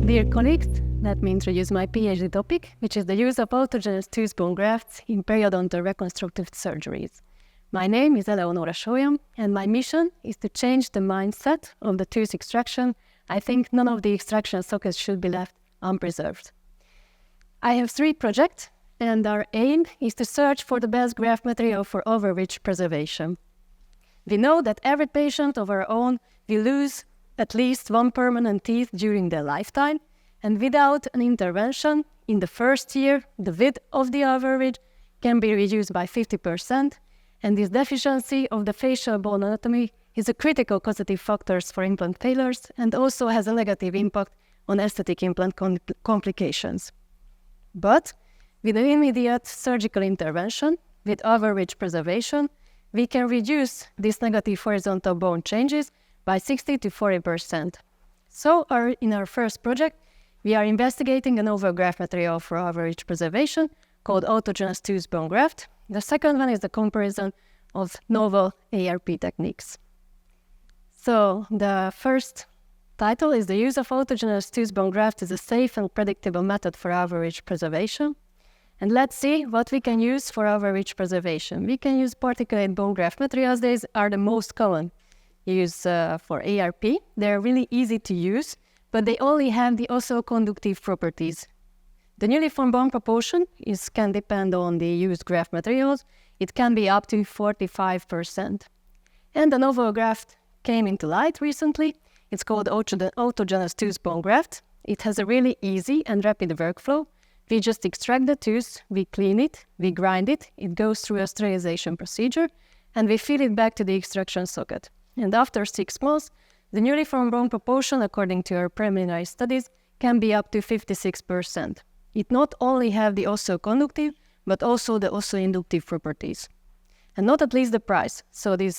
Dear colleagues, let me introduce my PhD topic, which is the use of autogenous tooth bone grafts in periodontal reconstructive surgeries. My name is Eleonóra Sólyom, and my mission is to change the mindset of the tooth extraction. I think none of the extraction sockets should be left unpreserved. I have 3 projects, and our aim is to search for the best graft material for overreach preservation. We know that every patient of our own will lose at least 1 permanent teeth during their lifetime, and without an intervention, in the first year, the width of the overreach can be reduced by 50%, and this deficiency of the facial bone anatomy is a critical causative factor for implant failures and also has a negative impact on aesthetic implant complications. But with an immediate surgical intervention, with overreach preservation, we can reduce these negative horizontal bone changes by 60 to 40%. So in our first project, we are investigating a novel graft material for overreach preservation called autogenous tooth bone graft. The second one is the comparison of novel ARP techniques. So the first title is the use of autogenous tooth bone graft is a safe and predictable method for overreach preservation. And let's see what we can use for overreach preservation. We can use particulate bone graft materials. These are the most common used for ARP. They're really easy to use, but they only have the osteoconductive properties. The uniform bone proportion can depend on the used graft materials. It can be up to 45%. And a novel graft came into light recently. It's called autogenous tooth bone graft. It has a really easy and rapid workflow. We just extract the tooth, we clean it, we grind it, it goes through a sterilization procedure, and we feed it back to the extraction socket. And after 6 months, the uniform bone proportion, according to our preliminary studies, can be up to 56%. It not only have the osteoconductive, but also the osteoinductive properties. And not at least the price. So these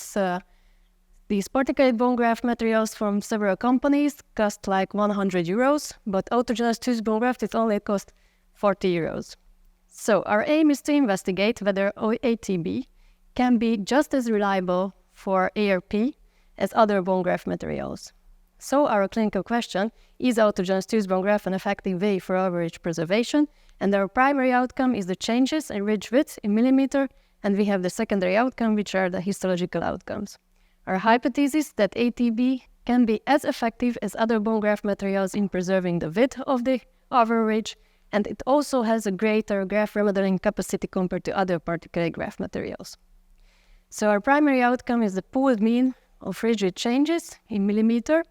particulate bone graft materials from several companies cost like 100 euros, but autogenous tooth bone graft it only cost 40 euros. So our aim is to investigate whether ATB can be just as reliable for ARP as other bone graft materials. So our clinical question, is autogenous tooth bone graft an effective way for overreach preservation? And our primary outcome is the changes in ridge width in millimeter, and we have the secondary outcome, which are the histological outcomes. Our hypothesis that ATB can be as effective as other bone graft materials in preserving the width of the overreach, and it also has a greater graft remodeling capacity compared to other particulate graft materials. So our primary outcome is the pooled mean of ridge width changes in millimeter.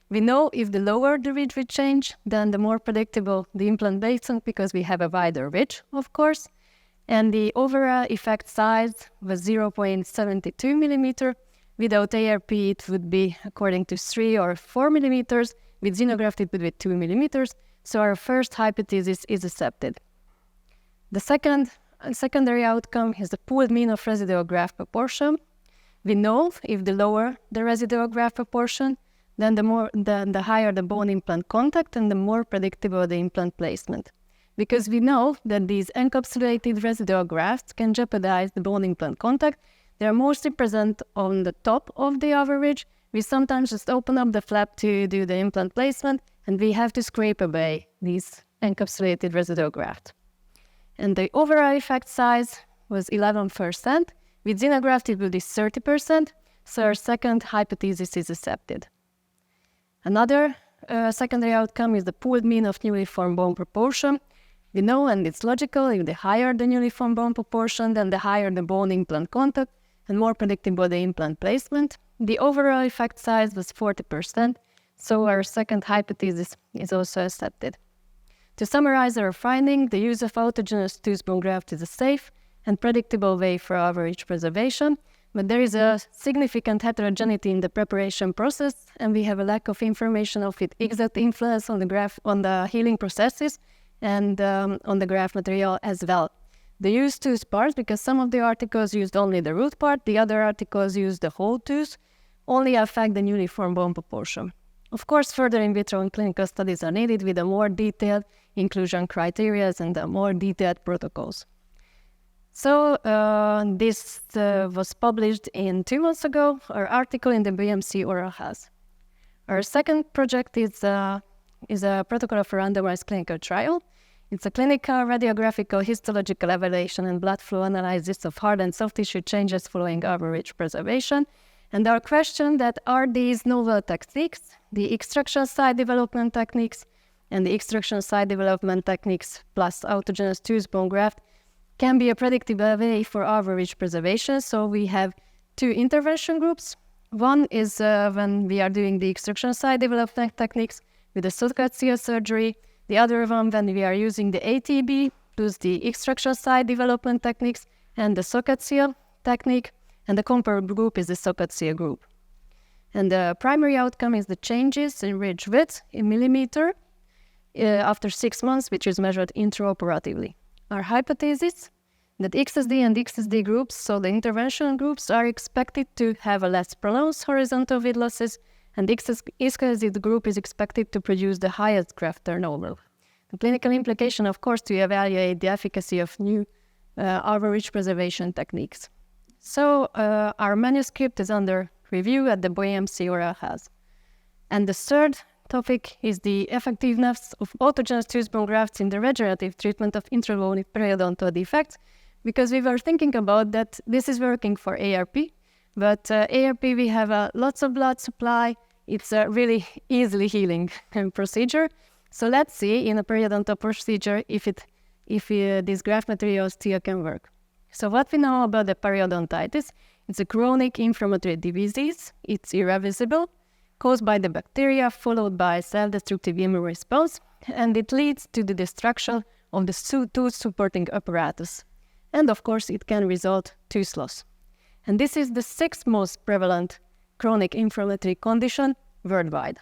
We know if the lower the ridge width change, then the more predictable the implant placement because we have a wider ridge, of course. And the overall effect size was 0.72 millimeter. Without ARP, it would be according to 3 or 4 millimeters. With xenograft, it would be 2 millimeters. So our first hypothesis is accepted. The secondary outcome is the pooled mean of residual graft proportion. We know if the lower the residual graft proportion, then the higher the bone implant contact and the more predictable the implant placement. Because we know that these encapsulated residual grafts can jeopardize the bone implant contact. They are mostly present on the top of the overreach. We sometimes just open up the flap to do the implant placement, and we have to scrape away these encapsulated residual graft. And the overall effect size was 11%. With xenograft, it will be 30%. So our second hypothesis is accepted. Another secondary outcome is the pooled mean of uniform bone proportion. We know, and it's logical, if the higher the uniform bone proportion, then the higher the bone implant contact and more predictable the implant placement. The overall effect size was 40%, so our second hypothesis is also accepted. To summarize our finding, the use of autogenous tooth bone graft is a safe and predictable way for overreach preservation, but there is a significant heterogeneity in the preparation process, and we have a lack of information of its exact influence on the healing processes and on the graft material as well. The used tooth parts, because some of the articles used only the root part, the other articles used the whole tooth, only affect the uniform bone proportion. Of course, further in vitro and clinical studies are needed with a more detailed inclusion criteria and more detailed protocols. So this was published 2 months ago, our article in the BMC Oral Health. Our second project is is a protocol of a randomized clinical trial. It's a clinical, radiographical, histological evaluation and blood flow analysis of hard and soft tissue changes following average preservation. And our question that are these novel techniques, the extraction site development techniques and the extraction site development techniques plus autogenous tooth bone graft can be a predictive way for average preservation. So we have two intervention groups. One is when we are doing the extraction site development techniques with the socket seal surgery. The other one when we are using the ATB plus the extraction site development techniques and the socket seal technique. And the comparator group is the socket seal group. And the primary outcome is the changes in ridge width in millimeter after 6 months, which is measured intraoperatively. Our hypothesis that XSD and XSD groups, so the intervention groups, are expected to have a less pronounced horizontal width losses, and XSD group is expected to produce the highest graft turnover. The clinical implication, of course, to evaluate the efficacy of new average preservation techniques. So our manuscript is under review at the BOEMC Oral Health. And the third topic is the effectiveness of autogenous tooth bone grafts in the regenerative treatment of intrabony periodontal defects, because we were thinking about that this is working for ARP, but ARP we have lots of blood supply. It's a really easily healing procedure. So let's see in a periodontal procedure if this graft material still can work. So what we know about the periodontitis, it's a chronic inflammatory disease. It's irreversible, caused by the bacteria, followed by self-destructive immune response, and it leads to the destruction of the tooth supporting apparatus. And of course, it can result tooth loss. And this is the 6th most prevalent chronic inflammatory condition worldwide.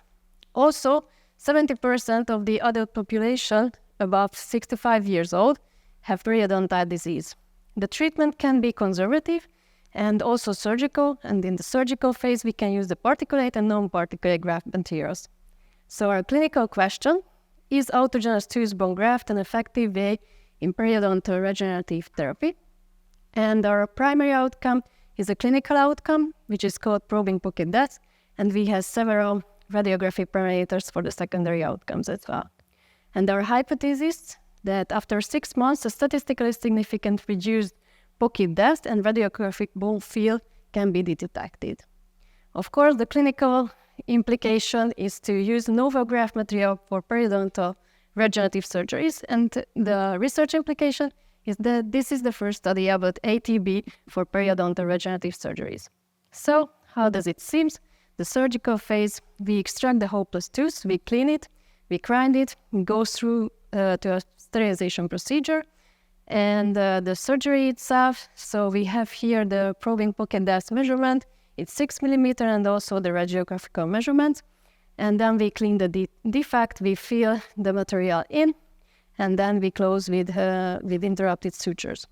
Also, 70% of the adult population above 65 years old have periodontal disease. The treatment can be conservative and also surgical, and in the surgical phase we can use the particulate and non-particulate graft materials. So our clinical question, is autogenous tooth bone graft an effective way in periodontal regenerative therapy? And our primary outcome is a clinical outcome, which is called probing pocket depth, and we have several radiographic parameters for the secondary outcomes as well. And our hypothesis that after 6 months, a statistically significant reduced pocket depth and radiographic bone fill can be detected. Of course, the clinical implication is to use novel graft material for periodontal regenerative surgeries, and the research implication is that this is the first study about ATB for periodontal regenerative surgeries. So, how does it seem? The surgical phase, we extract the hopeless tooth, we clean it, we grind it, it goes through to a sterilization procedure, and the surgery itself, so we have here the probing pocket depth measurement, it's 6 millimeter, and also the radiographical measurement, and then we clean the defect, we fill the material in, and then we close with interrupted sutures.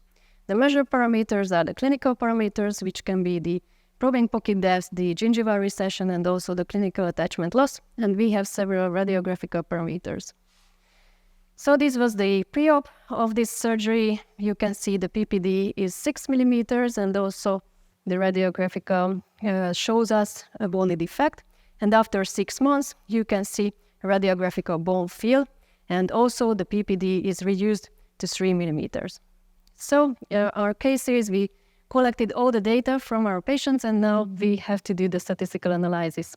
The measured parameters are the clinical parameters, which can be the probing pocket depth, the gingival recession, and also the clinical attachment loss, and we have several radiographical parameters. So this was the pre-op of this surgery. You can see the PPD is 6 millimeters, and also the radiographical shows us a bony defect. And after 6 months, you can see a radiographical bone fill, and also the PPD is reduced to 3 millimeters. So our case is we collected all the data from our patients, and now we have to do the statistical analysis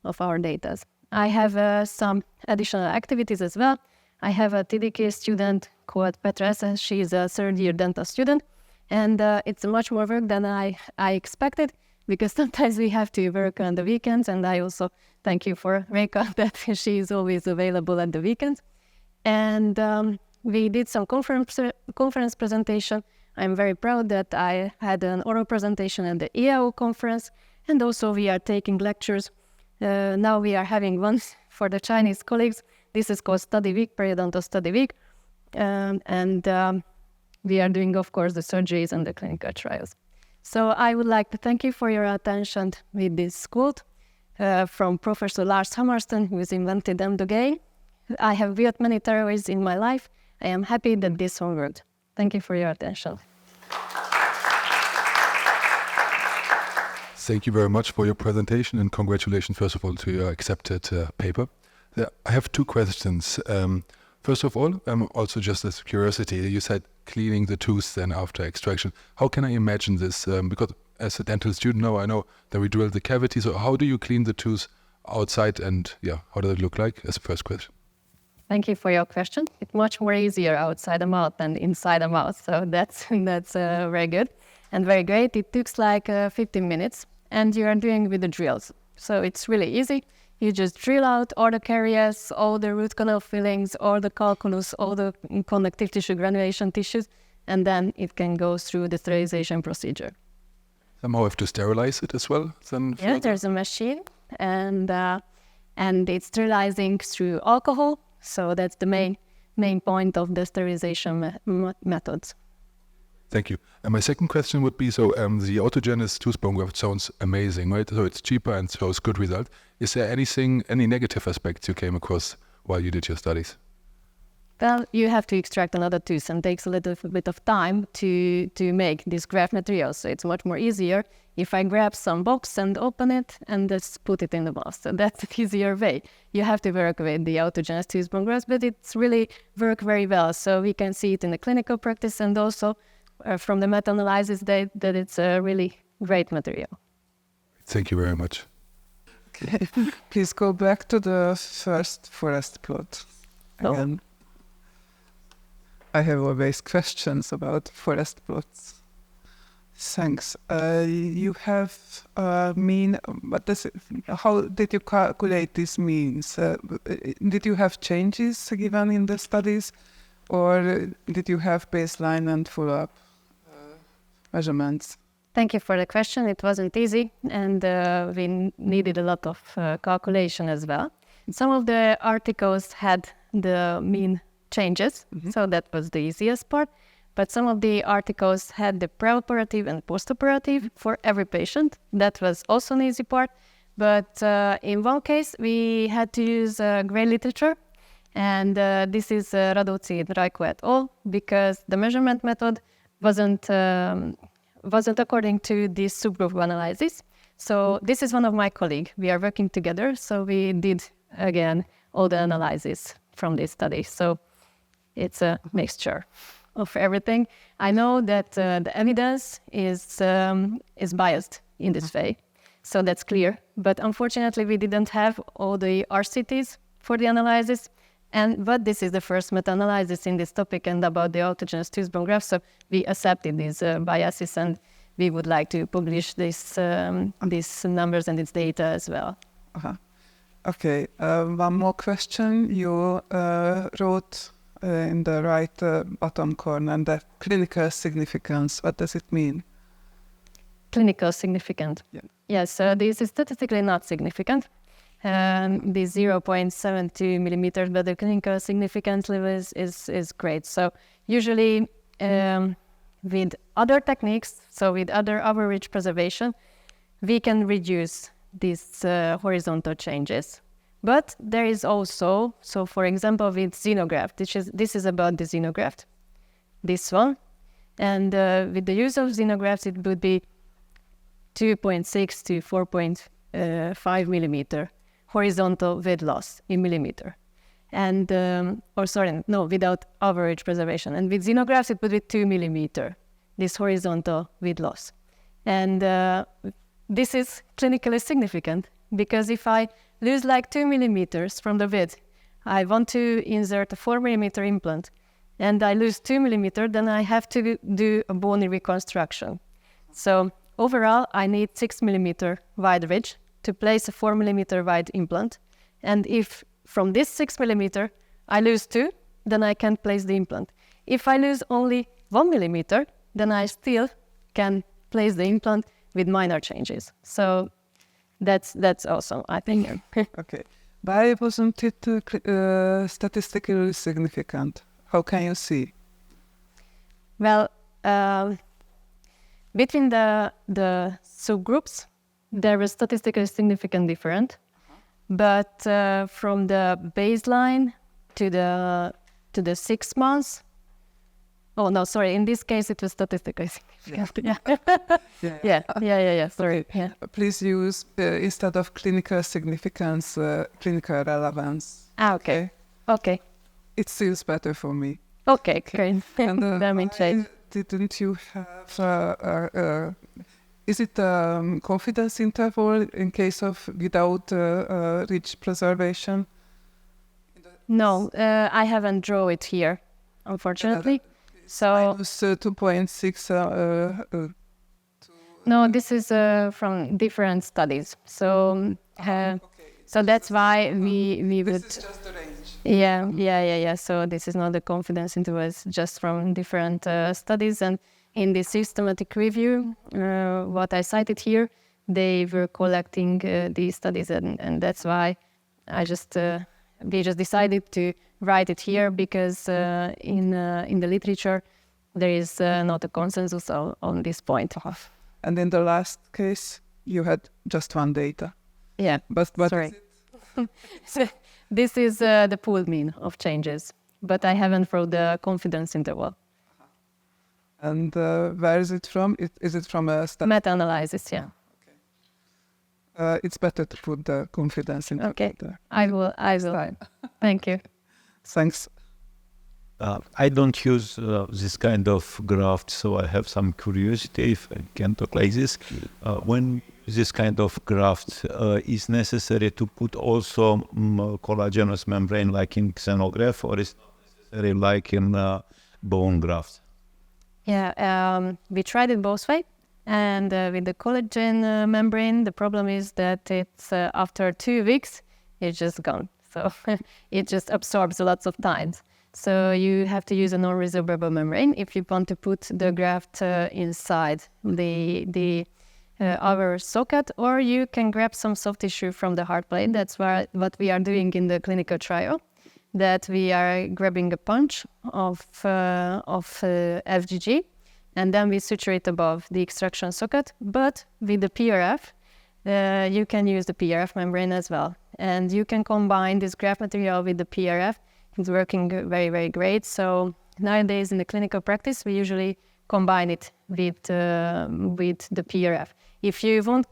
of our data. I have some additional activities as well. I have a TDK student called Petra. She is a third-year dental student, and it's much more work than I expected, because sometimes we have to work on the weekends, and I also thank you for Reka that she is always available at the weekends. And we did some conference presentation. I'm very proud that I had an oral presentation at the EAO conference, and also we are taking lectures. Now we are having one for the Chinese colleagues. This is called Study Week, Periodontal Study Week. And we are doing, of course, the surgeries and the clinical trials. So I would like to thank you for your attention with this quote from Professor Lars Hammarsten, who has invented MDOGA. I have built many theories in my life. I am happy that this one worked. Thank you for your attention. Thank you very much for your presentation, and congratulations, first of all, to your accepted paper. Yeah, I have two questions. First of all, also just as curiosity, you said cleaning the tooth then after extraction. How can I imagine this? Because as a dental student now, I know that we drill the cavity. So how do you clean the tooth outside, and how does it look like? As a first question. Thank you for your question. It's much more easier outside the mouth than inside the mouth. So that's very good and very great. It takes like 15 minutes, and you are doing with the drills. So it's really easy. You just drill out all the caries, all the root canal fillings, all the calculus, all the connective tissue, granulation tissues, and then it can go through the sterilization procedure. Somehow have to sterilize it as well? Then yeah, there's a machine, and it's sterilizing through alcohol. So that's the main point of the sterilization methods. Thank you. And my second question would be, so the autogenous tooth bone graft sounds amazing, right? So it's cheaper and shows good result. Is there any negative aspects you came across while you did your studies? Well, you have to extract another tooth, and it takes a little bit of time to make this graft material. So it's much more easier if I grab some box and open it and just put it in the mouth. So that's an easier way. You have to work with the autogenous tooth bone grafts, but it's really work very well. So we can see it in the clinical practice, and also from the meta-analysis that it's a really great material. Thank you very much. Okay. Please go back to the first forest plot again. I have always questions about forest plots. Thanks. You have mean, how did you calculate these means? Did you have changes given in the studies, or did you have baseline and follow-up measurements? Thank you for the question. It wasn't easy, and we needed a lot of calculation as well. Some of the articles had the mean changes, so that was the easiest part. But some of the articles had the preoperative and postoperative for every patient. That was also an easy part. But in one case, we had to use gray literature, and this is Radóczy and Rajko et al., because the measurement method wasn't according to this subgroup analysis. So this is one of my colleagues. We are working together, so we did again all the analysis from this study. So it's a mixture of everything. I know that the evidence is biased in this way, so that's clear. But unfortunately, we didn't have all the RCTs for the analysis. But this is the first meta-analysis in this topic and about the autogenous tooth bone graft, so we accepted these biases, and we would like to publish these numbers and its data as well. Okay, one more question. You wrote in the right bottom corner that clinical significance. What does it mean? Clinical significant. Yeah. Yes, this is statistically not significant. The 0.72 millimeters, but the clinical significance level is great. So usually with other techniques, so with other average preservation, we can reduce these horizontal changes. But there is also, so for example, with xenograft, this is about the xenograft, this one. And with the use of xenografts, it would be 2.6 to 4.5 millimeter horizontal width loss in millimeter. And, without average preservation. And with xenografts, it would be 2 millimeter, this horizontal width loss. And this is clinically significant, because if I lose like 2 millimeters from the width, I want to insert a 4 millimeter implant, and I lose 2 millimeters, then I have to do a bony reconstruction. So overall, I need 6 millimeter wide ridge to place a 4 millimeter wide implant. And if from this 6 millimeter I lose 2, then I can't place the implant. If I lose only 1 millimeter, then I still can place the implant with minor changes. So that's awesome, I think. Okay. Why wasn't it statistically significant? How can you see? Well, between the subgroups, there was statistically significant difference. But from the baseline to the 6 months, Oh, no, sorry. In this case, it was statistically significant. Yeah. Sorry. Okay. Yeah. Please use, instead of clinical significance, clinical relevance. Okay. Okay. It feels better for me. Okay, great. And Let me change. didn't you have, is it confidence interval in case of without ridge preservation? No, I haven't drawn it here, unfortunately. So Minus 2.6. no, this is from different studies. So so that's why we would. This is just the range. Yeah. So this is not the confidence interval, it's just from different studies. And in the systematic review, what I cited here, they were collecting these studies, and that's why we just decided to write it here, because in the literature there is not a consensus on this point. And in the last case, you had just one data. Yeah, But sorry. So this is the pooled mean of changes, but I haven't wrote the confidence interval. And where is it from? Is it from a study? Meta-analysis, yeah. It's better to put the confidence interval Okay, there. I will. Fine. Thank you. Thanks. I don't use this kind of graft, so I have some curiosity if I can talk like this. When this kind of graft is necessary to put also collagenous membrane like in xenograft, or is not necessary like in bone graft? Yeah, we tried it both way, and with the collagen membrane, the problem is that it's after 2 weeks, it's just gone. So it just absorbs lots of times. So you have to use a non-resorbable membrane if you want to put the graft inside the our socket, or you can grab some soft tissue from the hard plate. That's what we are doing in the clinical trial, that we are grabbing a punch of FGG, and then we suture it above the extraction socket. But with the PRF, you can use the PRF membrane as well. And you can combine this graft material with the PRF. It's working very, very great. So nowadays in the clinical practice, we usually combine it with the PRF. If you won't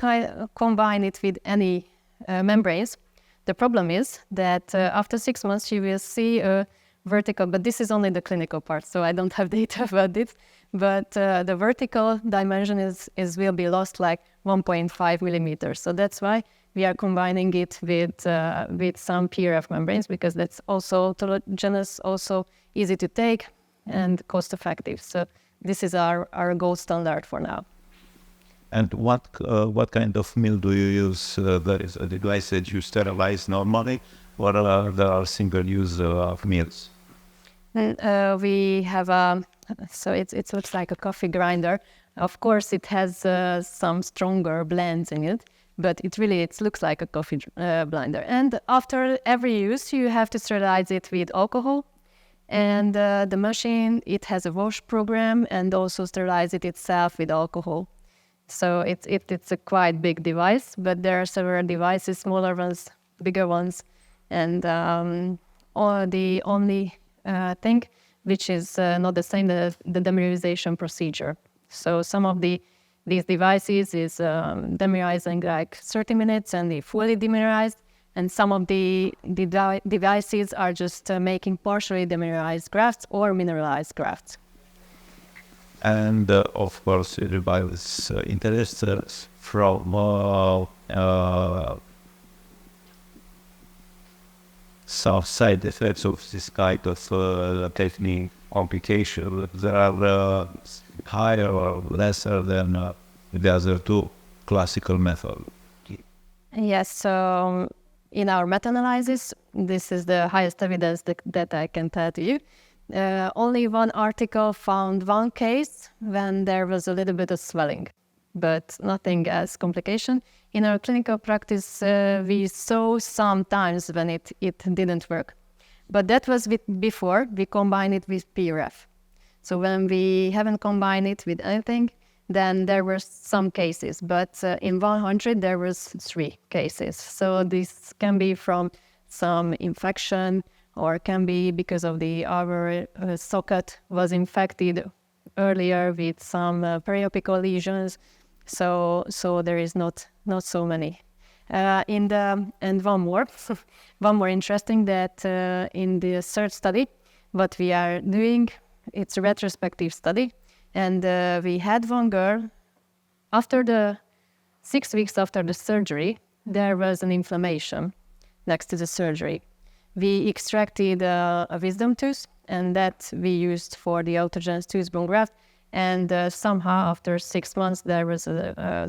combine it with any membranes, the problem is that after 6 months you will see a vertical, but this is only the clinical part, so I don't have data about this. But the vertical dimension will be lost like 1.5 millimeters. So that's why we are combining it with some PRF membranes, because that's also autogenous, also easy to take and cost effective. So this is our gold standard for now. And what kind of mill do you use? There is a device that you sterilize normally, or there are single-use mills? We have so it looks like a coffee grinder. Of course, it has some stronger blends in it, but it looks like a coffee blender. And after every use, you have to sterilize it with alcohol. And the machine, it has a wash program, and also sterilize it itself with alcohol. So it's a quite big device, but there are several devices, smaller ones, bigger ones, and the only thing which is not the same, the demineralization procedure. So some of these devices is deminerizing like 30 minutes and they fully demineralized, and some of the devices are just making partially demineralized grafts or mineralized grafts. And of course, everybody is interested from some side effects of this kind of technique complication. There are higher or lesser than the other two classical methods. Yes, so in our meta-analysis, this is the highest evidence that I can tell to you. Only one article found one case when there was a little bit of swelling, but nothing as complication. In our clinical practice, we saw sometimes when it didn't work. But that was before we combined it with PRF. So when we haven't combined it with anything, then there were some cases. But in 100, there was 3 cases. So this can be from some infection or can be because of the our socket was infected earlier with some periapical lesions. So there is not so many. And one more interesting that in the third study, what we are doing, it's a retrospective study, and we had one girl after the 6 weeks after the surgery, there was an inflammation next to the surgery. We extracted a wisdom tooth, and that we used for the autogenous tooth bone graft. And somehow after 6 months there was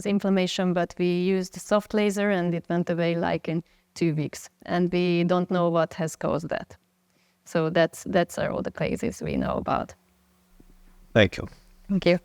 inflammation, but we used soft laser and it went away like in 2 weeks. And we don't know what has caused that. So that's all the cases we know about. Thank you. Thank you.